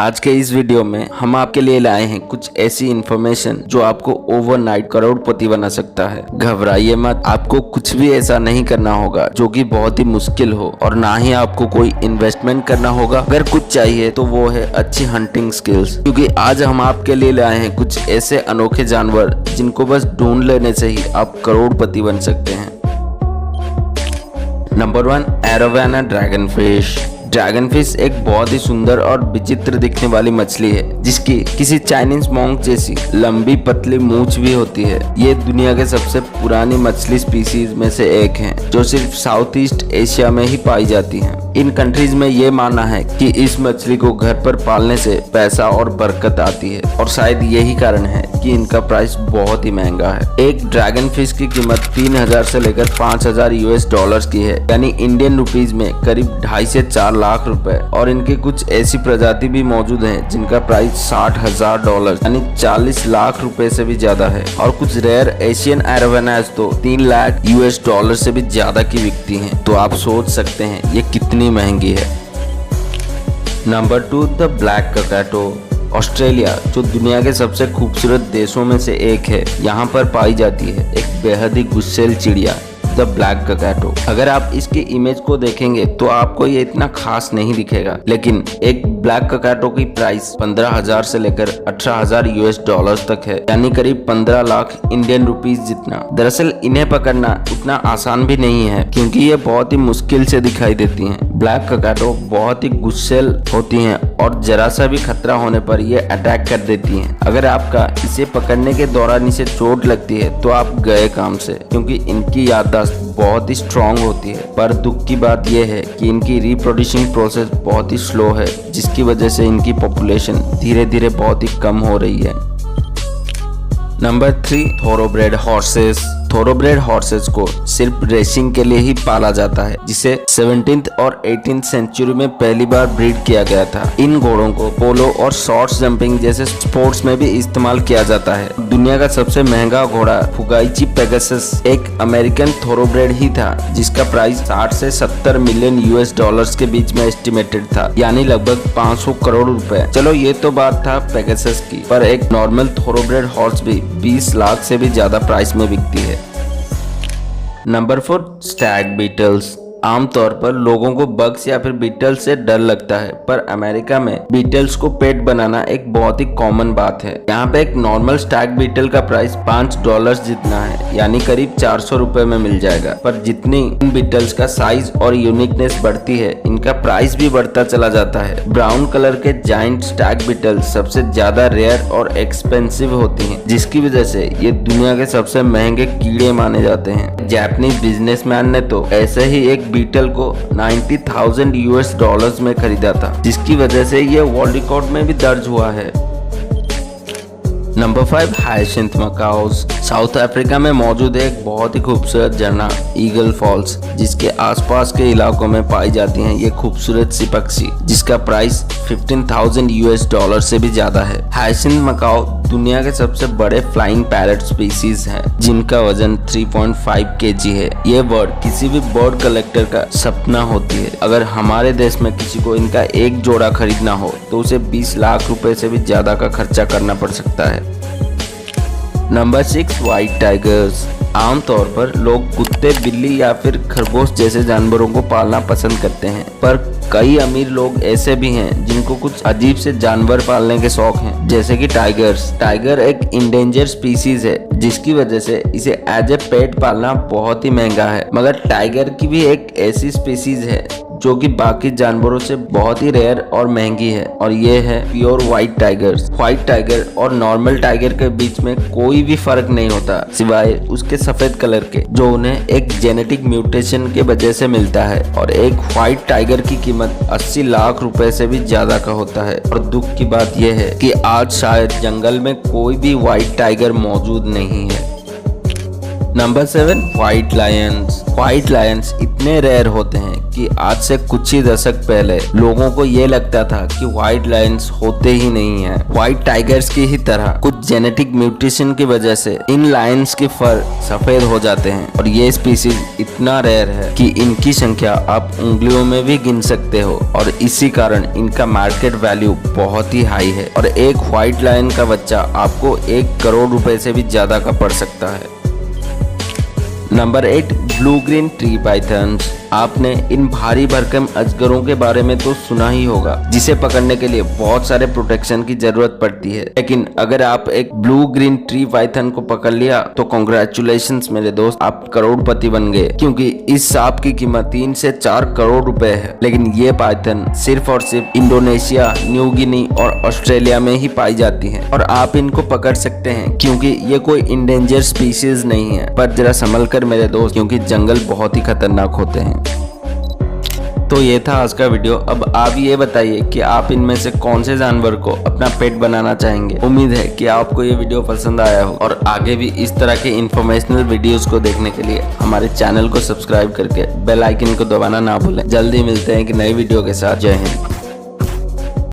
आज के इस वीडियो में हम आपके लिए लाए हैं कुछ ऐसी इन्फॉर्मेशन जो आपको ओवरनाइट करोड़पति बना सकता है। घबराइए मत, आपको कुछ भी ऐसा नहीं करना होगा जो कि बहुत ही मुश्किल हो और ना ही आपको कोई इन्वेस्टमेंट करना होगा। अगर कुछ चाहिए तो वो है अच्छी हंटिंग स्किल्स, क्योंकि आज हम आपके लिए लाए हैं कुछ ऐसे अनोखे जानवर जिनको बस ढूंढ लेने से ही आप करोड़पति बन सकते हैं। Number 1, arowana dragon fish. Dragon fish एक बहुत ही सुंदर और विचित्र दिखने वाली मछली है जिसकी किसी चाइनीज मॉन्क जैसी लंबी पतली मूंछ भी होती है। ये दुनिया के सबसे पुरानी मछली स्पीसीज में से एक है जो सिर्फ साउथ ईस्ट एशिया में ही पाई जाती है। इन कंट्रीज में ये मानना है कि इस मछली को घर पर पालने से पैसा और बरकत आती है और शायद यही कारण है कि इनका प्राइस बहुत ही महंगा है। एक ड्रैगन फिश की कीमत 3000 से लेकर 5000 यूएस डॉलर्स की है, यानी इंडियन रुपीज में करीब 2.5 से 4 लाख रुपए। और इनकी कुछ ऐसी प्रजाति भी मौजूद हैं जिनका प्राइस 60,000 डॉलर यानी 40 लाख रुपए से भी ज्यादा है। और कुछ रेयर एशियन एरोवानास तो 3 लाख यूएस डॉलर से भी ज्यादा की बिकती हैं। तो आप सोच सकते हैं ये कितनी महंगी है। Number 2, the black cockatoo. Australia जो दुनिया के सबसे खूबसूरत देशों में से एक है, यहाँ पर पाई जाती है एक बेहद ही गुस्सैल चिड़िया द ब्लैक ककाटो। अगर आप इसकी इमेज को देखेंगे तो आपको ये इतना खास नहीं दिखेगा, लेकिन एक ब्लैक ककाटो की प्राइस 15,000 से लेकर 18,000 यूएस डॉलर्स तक है, यानी करीब 15 लाख इंडियन रुपीस जितना। दरअसल इन्हें पकड़ना उतना आसान भी नहीं है क्योंकि ये बहुत ही मुश्किल से दिखाई देती हैं। ब्लैक ककाटो बहुत ही गुस्सैल होती हैं और जरा सा भी खतरा होने पर ये अटैक कर देती हैं। अगर आपका इसे पकड़ने के दौरान इसे चोट लगती है तो आप गए काम से, क्योंकि इनकी याददाश्त बहुत ही स्ट्रॉन्ग होती है। पर दुख की बात यह है कि इनकी रिप्रोड्यूसिंग प्रोसेस बहुत ही स्लो है, जिसकी वजह से इनकी पॉपुलेशन धीरे धीरे बहुत ही कम हो रही है। Number 3, thoroughbred horses. Thoroughbred horses को सिर्फ रेसिंग के लिए ही पाला जाता है, जिसे 17th और 18th सेंचुरी में पहली बार ब्रीड किया गया था। इन घोड़ों को पोलो और शॉर्ट जंपिंग जैसे स्पोर्ट्स में भी इस्तेमाल किया जाता है। दुनिया का सबसे महंगा घोड़ा फुगाइची पेगासस एक अमेरिकन थोरोब्रेड ही था, जिसका प्राइस 60 से 70 मिलियन यूएस डॉलर्स के बीच में एस्टिमेटेड था, यानी लगभग 500 करोड़ रुपए। चलो ये तो बात था पेगासस की, पर एक नॉर्मल थोरोब्रेड हॉर्स भी 20 लाख से भी ज्यादा प्राइस में बिकती है। Number 4, stag beetles. आमतौर पर लोगों को बग्स या फिर बीटल्स से डर लगता है, पर अमेरिका में बीटल्स को पेट बनाना एक बहुत ही कॉमन बात है। यहाँ पे एक नॉर्मल स्टैग बीटल का प्राइस $5 जितना है, यानी करीब 400 रुपए में मिल जाएगा। पर जितनी इन बीटल्स का साइज और यूनिकनेस बढ़ती है, इनका प्राइस भी बढ़ता चला जाता है। ब्राउन कलर के जाइंट स्टैग बीटल्स सबसे ज्यादा रेयर और एक्सपेंसिव होती हैं, जिसकी वजह से ये दुनिया के सबसे महंगे कीड़े माने जाते हैं। जापानीज बिजनेसमैन ने तो ऐसे ही एक बीटल को 90,000 यूएस डॉलर्स में खरीदा था, जिसकी वजह से ये वर्ल्ड रिकॉर्ड में भी दर्ज हुआ है। Number 5, hyacinth macaws. South Africa में मौजूद है एक बहुत ही खूबसूरत झरना ईगल फॉल्स, जिसके आसपास के इलाकों में पाई जाती हैं ये खूबसूरत सी पक्षी, जिसका प्राइस 15,000 यूएस डॉलर से भी ज्यादा है। हायसिंथ मकाओ दुनिया के सबसे बड़े फ्लाइंग पैरट स्पीसीज है, जिनका वजन 3.5 kg है। ये बर्ड किसी भी बर्ड कलेक्टर का सपना होती है। अगर हमारे देश में किसी को इनका एक जोड़ा खरीदना हो तो उसे 20 लाख रुपए से भी ज्यादा का खर्चा करना पड़ सकता है। Number 6, white tigers. आमतौर पर लोग कुत्ते, बिल्ली या फिर खरगोश जैसे जानवरों को पालना पसंद करते हैं, पर कई अमीर लोग ऐसे भी हैं जिनको कुछ अजीब से जानवर पालने के शौक हैं, जैसे कि टाइगर्स। टाइगर एक इंडेंजर स्पीसीज है, जिसकी वजह से इसे एज ए पेट पालना बहुत ही महंगा है। मगर टाइगर की भी एक ऐसी स्पीसीज है जो कि बाकी जानवरों से बहुत ही रेयर और महंगी है, और ये है pure white tigers. White tiger और नॉर्मल टाइगर के बीच में कोई भी फर्क नहीं होता सिवाय उसके सफेद कलर के, जो उन्हें एक जेनेटिक म्यूटेशन के वजह से मिलता है। और एक व्हाइट टाइगर की कीमत 80 लाख रुपए से भी ज्यादा का होता है। और दुख की बात यह है कि आज शायद जंगल में कोई भी व्हाइट टाइगर मौजूद नहीं है। Number 7, white Lions. White Lions इतने रेयर होते हैं कि आज से कुछ ही दशक पहले लोगों को ये लगता था कि व्हाइट लायंस होते ही नहीं है। व्हाइट टाइगर्स की ही तरह कुछ जेनेटिक म्यूटेशन की वजह से इन लायंस के फर सफेद हो जाते हैं और ये स्पीसीज इतना रेयर है कि इनकी संख्या आप उंगलियों में भी गिन सकते हो और इसी कारण इनका मार्केट वैल्यू बहुत ही हाई है और एक व्हाइट लायन का बच्चा आपको 1 करोड़ रुपए से भी ज्यादा का पड़ सकता है। Number 8, blue green tree pythons. आपने इन भारी भरकम अजगरों के बारे में तो सुना ही होगा, जिसे पकड़ने के लिए बहुत सारे प्रोटेक्शन की जरूरत पड़ती है। लेकिन अगर आप एक ब्लू ग्रीन ट्री पाइथन को पकड़ लिया तो कॉन्ग्रेचुलेशंस मेरे दोस्त, आप करोड़पति बन गए, क्योंकि इस सांप की कीमत 3 से 4 करोड़ रुपए है। लेकिन ये पाइथन सिर्फ और सिर्फ इंडोनेशिया, न्यू गिनी और ऑस्ट्रेलिया में ही पाई जाती है और आप इनको पकड़ सकते हैं क्योंकि ये कोई इंडेंजर स्पीशीज नहीं है। पर जरा संभल कर मेरे दोस्त, क्योंकि जंगल बहुत ही खतरनाक होते हैं। तो ये था आज का वीडियो। अब आप ये बताइए कि आप इनमें से कौन से जानवर को अपना पेट बनाना चाहेंगे। उम्मीद है कि आपको ये वीडियो पसंद आया हो और आगे भी इस तरह के इंफॉर्मेशनल वीडियोस को देखने के लिए हमारे चैनल को सब्सक्राइब करके बेल आइकन को दबाना ना भूलें। जल्दी मिलते हैं एक नई वीडियो के साथ। जय हिंद।